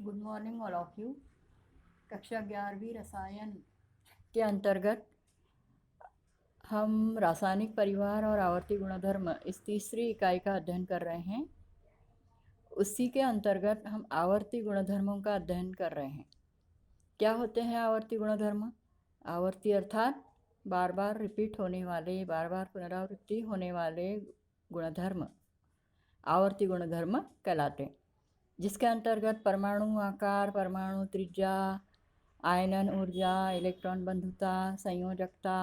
Good morning all of you. कक्षा 11वीं रसायन के अंतर्गत हम रासायनिक परिवार और आवर्ती गुणधर्म इस तीसरी इकाई का अध्ययन कर रहे हैं। उसी के अंतर्गत हम आवर्ती गुणधर्मों का अध्ययन कर रहे हैं। क्या होते हैं आवर्ती गुणधर्म? आवर्ती अर्थात बार बार रिपीट होने वाले, बार बार पुनरावृत्ति होने वाले गुणधर्म आवर्ती गुणधर्म कहलाते हैं, जिसके अंतर्गत परमाणु आकार, परमाणु त्रिज्या, आयनन ऊर्जा, इलेक्ट्रॉन बंधुता, संयोजकता,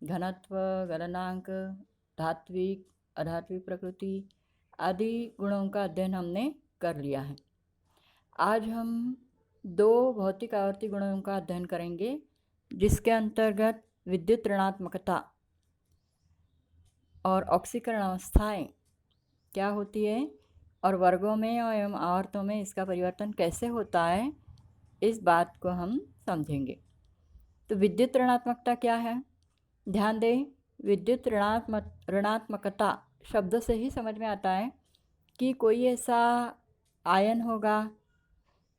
घनत्व, गलनांक, धात्विक अधात्विक प्रकृति आदि गुणों का अध्ययन हमने कर लिया है। आज हम दो भौतिक आवर्ती गुणों का अध्ययन करेंगे, जिसके अंतर्गत विद्युत ऋणात्मकता और ऑक्सीकरण अवस्थाएं क्या होती है और वर्गों में एवं आवर्तों में इसका परिवर्तन कैसे होता है, इस बात को हम समझेंगे। तो विद्युत ऋणात्मकता क्या है? ध्यान दें, विद्युत ऋणात्मकता शब्द से ही समझ में आता है कि कोई ऐसा आयन होगा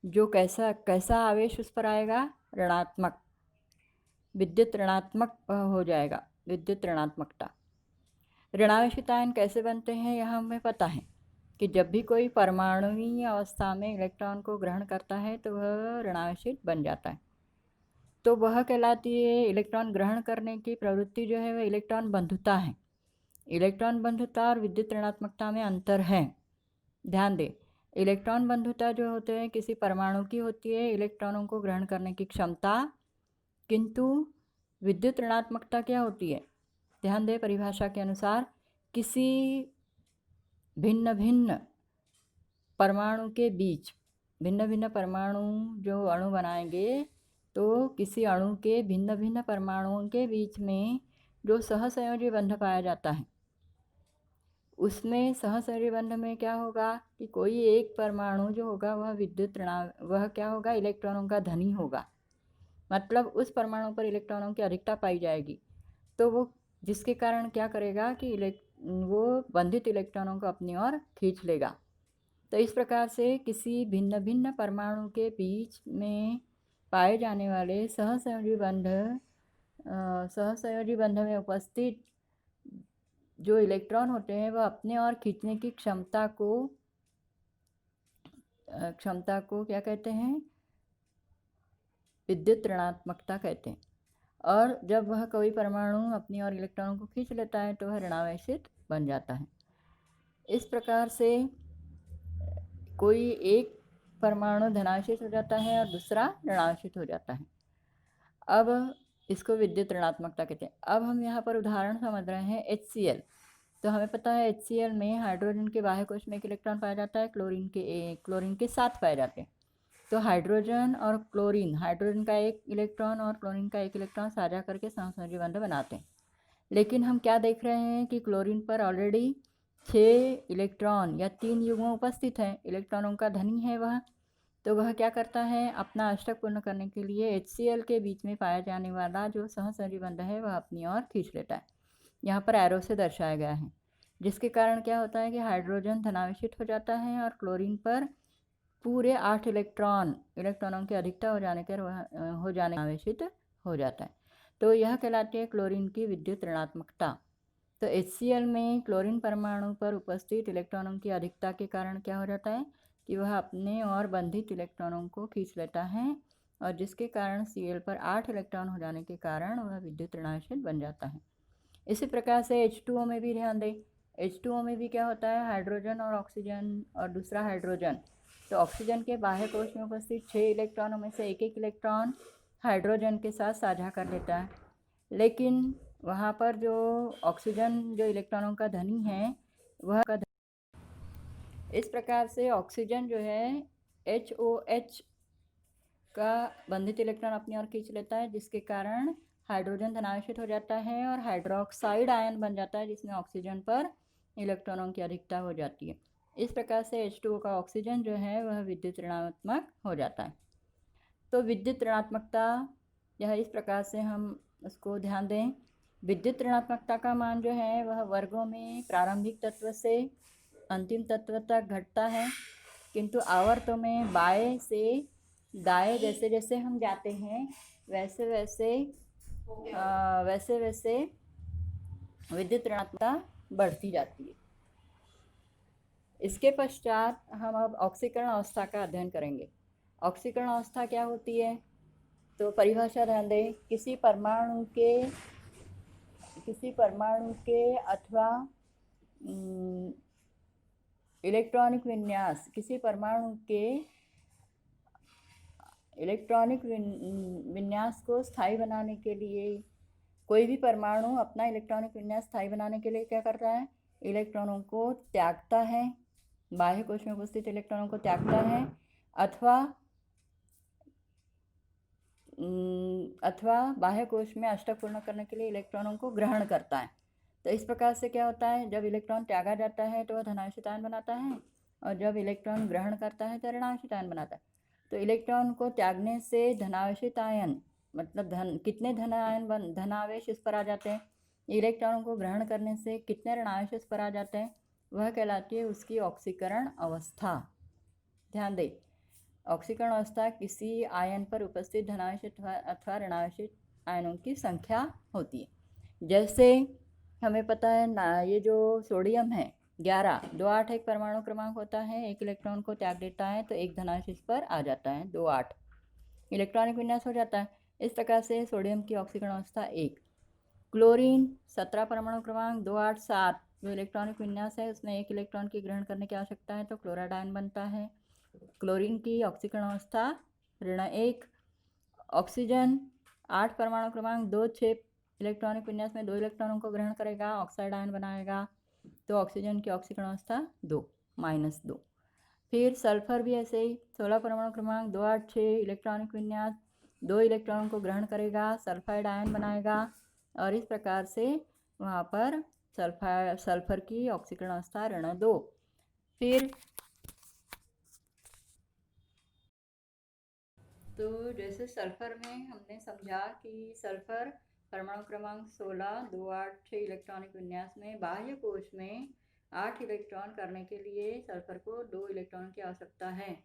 जो कैसा आवेश उस पर आएगा, ऋणात्मक, विद्युत ऋणात्मक हो जाएगा। विद्युत ऋणात्मकता। ऋणावेशित आयन कैसे बनते हैं यह हमें पता है कि जब भी कोई परमाणुवीय अवस्था में इलेक्ट्रॉन को ग्रहण करता है तो वह ऋणावेशित बन जाता है। तो वह कहलाती है, इलेक्ट्रॉन ग्रहण करने की प्रवृत्ति जो है वह इलेक्ट्रॉन बंधुता है। इलेक्ट्रॉन बंधुता और विद्युत ऋणात्मकता में अंतर है। ध्यान दें, इलेक्ट्रॉन बंधुता जो होते हैं किसी परमाणु की होती है इलेक्ट्रॉनों को ग्रहण करने की क्षमता, किंतु विद्युत ऋणात्मकता क्या होती है? ध्यान दें, परिभाषा के अनुसार किसी भिन्न भिन्न परमाणु के बीच, भिन्न भिन्न परमाणु जो अणु बनाएंगे, तो किसी अणु के भिन्न भिन्न परमाणुओं के बीच में जो सहसंयोजी बंध पाया जाता है, उसमें सहसंयोजी बंध में क्या होगा कि कोई एक परमाणु जो होगा वह क्या होगा, इलेक्ट्रॉनों का धनी होगा। मतलब उस परमाणु पर इलेक्ट्रॉनों की अधिकता पाई जाएगी, तो वो जिसके कारण क्या करेगा कि वो बंधित इलेक्ट्रॉनों को अपनी ओर खींच लेगा। तो इस प्रकार से किसी भिन्न भिन्न परमाणु के बीच में पाए जाने वाले सहसंयोजी बंध में उपस्थित जो इलेक्ट्रॉन होते हैं वह अपने ओर खींचने की क्षमता को क्या कहते हैं? विद्युत ऋणात्मकता कहते हैं। और जब वह कोई परमाणु अपनी ओर इलेक्ट्रॉनों को खींच लेता है तो वह ऋणावेशित बन जाता है। इस प्रकार से कोई एक परमाणु धनावेशित हो जाता है और दूसरा ऋणावेशित हो जाता है। अब इसको विद्युत ऋणात्मकता कहते हैं। अब हम यहाँ पर उदाहरण समझ रहे हैं HCl। तो हमें पता है HCl में हाइड्रोजन के बाह्य कोश में एक इलेक्ट्रॉन पाया जाता है, क्लोरीन के 7 पाए जाते हैं। तो हाइड्रोजन और क्लोरीन, हाइड्रोजन का एक इलेक्ट्रॉन और क्लोरीन का एक इलेक्ट्रॉन साझा करके सहसंयोजी बंध बनाते हैं। लेकिन हम क्या देख रहे हैं कि क्लोरीन पर ऑलरेडी 6 इलेक्ट्रॉन या 3 युग्म उपस्थित हैं, इलेक्ट्रॉनों का धनी है वह। तो वह क्या करता है, अपना अष्टक पूर्ण करने के लिए HCl के बीच में पाया जाने वाला जो सहसंयोजी बंध है वह अपनी ओर खींच लेता है। यहाँ पर एरो से दर्शाया गया है, जिसके कारण क्या होता है कि हाइड्रोजन धनावेशित हो जाता है और क्लोरीन पर पूरे 8 इलेक्ट्रॉनों की अधिकता हो जाने आवेशित हो जाता है। तो यह कहलाती है क्लोरीन की विद्युत ऋणात्मकता। तो HCl में क्लोरीन परमाणु पर उपस्थित इलेक्ट्रॉनों की अधिकता के कारण क्या हो जाता है कि वह अपने और बंधित इलेक्ट्रॉनों को खींच लेता है, और जिसके कारण Cl पर 8 इलेक्ट्रॉन हो जाने के कारण वह विद्युत ऋणावेशित बन जाता है। इसी प्रकार से H2O में भी ध्यान दें, H2O में भी क्या होता है, हाइड्रोजन और ऑक्सीजन और दूसरा हाइड्रोजन। तो ऑक्सीजन के बाह्य कोश में उपस्थित 6 इलेक्ट्रॉनों में से एक इलेक्ट्रॉन हाइड्रोजन के साथ साझा कर लेता है, लेकिन वहाँ पर जो ऑक्सीजन जो इलेक्ट्रॉनों का धनी है वह इस प्रकार से ऑक्सीजन जो है HOH का बंधित इलेक्ट्रॉन अपनी ओर खींच लेता है, जिसके कारण हाइड्रोजन धनावेशित हो जाता है और हाइड्रोक्साइड आयन बन जाता है, जिसमें ऑक्सीजन पर इलेक्ट्रॉनों की अधिकता हो जाती है। इस प्रकार से H2O का ऑक्सीजन जो है वह विद्युत ऋणात्मक हो जाता है। तो विद्युत ऋणात्मकता यह इस प्रकार से हम उसको ध्यान दें। विद्युत ऋणात्मकता का मान जो है वह वर्गों में प्रारंभिक तत्व से अंतिम तत्व तक घटता है। किंतु आवर्तों में बाएं से दाएं जैसे जैसे हम जाते हैं वैसे वैसे विद्युत ऋणात्मकता बढ़ती जाती है। इसके पश्चात हम अब ऑक्सीकरण अवस्था का अध्ययन करेंगे। ऑक्सीकरण अवस्था क्या होती है, तो परिभाषा ध्यान दें। किसी परमाणु के अथवा इलेक्ट्रॉनिक विन्यास, किसी परमाणु के इलेक्ट्रॉनिक विन्यास को स्थायी बनाने के लिए, कोई भी परमाणु अपना इलेक्ट्रॉनिक विन्यास स्थायी बनाने के लिए क्या करता है, इलेक्ट्रॉनों को त्यागता है, बाह्य कोश में उपस्थित इलेक्ट्रॉनों को त्यागता है, अथवा बाह्य कोश में अष्टक पूर्ण करने के लिए इलेक्ट्रॉनों को ग्रहण करता है। तो इस प्रकार से क्या होता है, जब इलेक्ट्रॉन त्यागा जाता है तो वह धनावेशित आयन बनाता है, और जब इलेक्ट्रॉन ग्रहण करता है तो ऋणावेशित आयन बनाता है। तो इलेक्ट्रॉन को त्यागने से धनावेशित आयन मतलब कितने धनावेश इस पर आ जाते हैं, इलेक्ट्रॉनों को ग्रहण करने से कितने ऋणावेश इस पर आ जाते हैं, वह कहलाती है उसकी ऑक्सीकरण अवस्था। ध्यान दें, ऑक्सीकरण अवस्था किसी आयन पर उपस्थित धनावेशित अथवा ऋणावेशित आयनों की संख्या होती है। जैसे हमें पता है ना, ये जो सोडियम है 11, 2 8 एक परमाणु क्रमांक होता है, एक इलेक्ट्रॉन को त्याग देता है तो एक धनावेश इस पर आ जाता है, 2 8 इलेक्ट्रॉनिक विन्यास हो जाता है। इस प्रकार से सोडियम की ऑक्सीकरण अवस्था 1। क्लोरीन 17 परमाणु क्रमांक 2 8 7 जो इलेक्ट्रॉनिक विन्यास है उसमें एक इलेक्ट्रॉन की ग्रहण करने की आवश्यकता है तो क्लोराइड आयन बनता है। क्लोरीन की ऑक्सीकरण अवस्था ऋण 1। ऑक्सीजन 8 परमाणु क्रमांक 2 6 इलेक्ट्रॉनिक विन्यास में 2 इलेक्ट्रॉनों को ग्रहण करेगा, ऑक्साइड आयन बनाएगा, तो ऑक्सीजन की ऑक्सीकरण अवस्था 2 -2। फिर सल्फर भी ऐसे ही 16 परमाणु क्रमांक 2 8 6 इलेक्ट्रॉनिक विन्यास, 2 इलेक्ट्रॉनों को ग्रहण करेगा, सल्फाइड आयन बनाएगा, और इस प्रकार से वहाँ पर सल्फर की ऑक्सीकरण अवस्था ऋण 2। फिर तो जैसे सल्फर में हमने समझा कि सल्फर परमाणु क्रमांक 16 2 8 6 इलेक्ट्रॉनिक विन्यास में बाह्य कोश में 8 इलेक्ट्रॉन करने के लिए सल्फर को 2 इलेक्ट्रॉन की आवश्यकता है।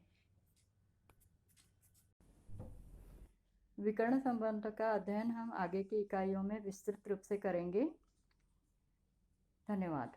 विकर्ण संबंध का अध्ययन हम आगे की इकाइयों में विस्तृत रूप से करेंगे। धन्यवाद।